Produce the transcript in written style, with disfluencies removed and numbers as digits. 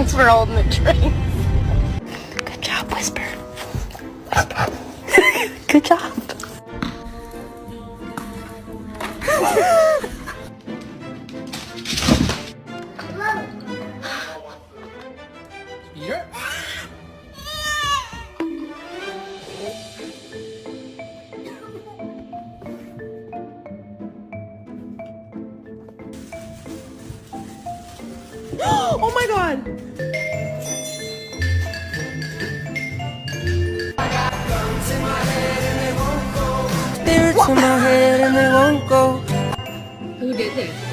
songs we're all in the train. Good job, Whisper. Whisper. Good job. Yeah. Oh my god! Spirits in my head and they won't go. Who did they?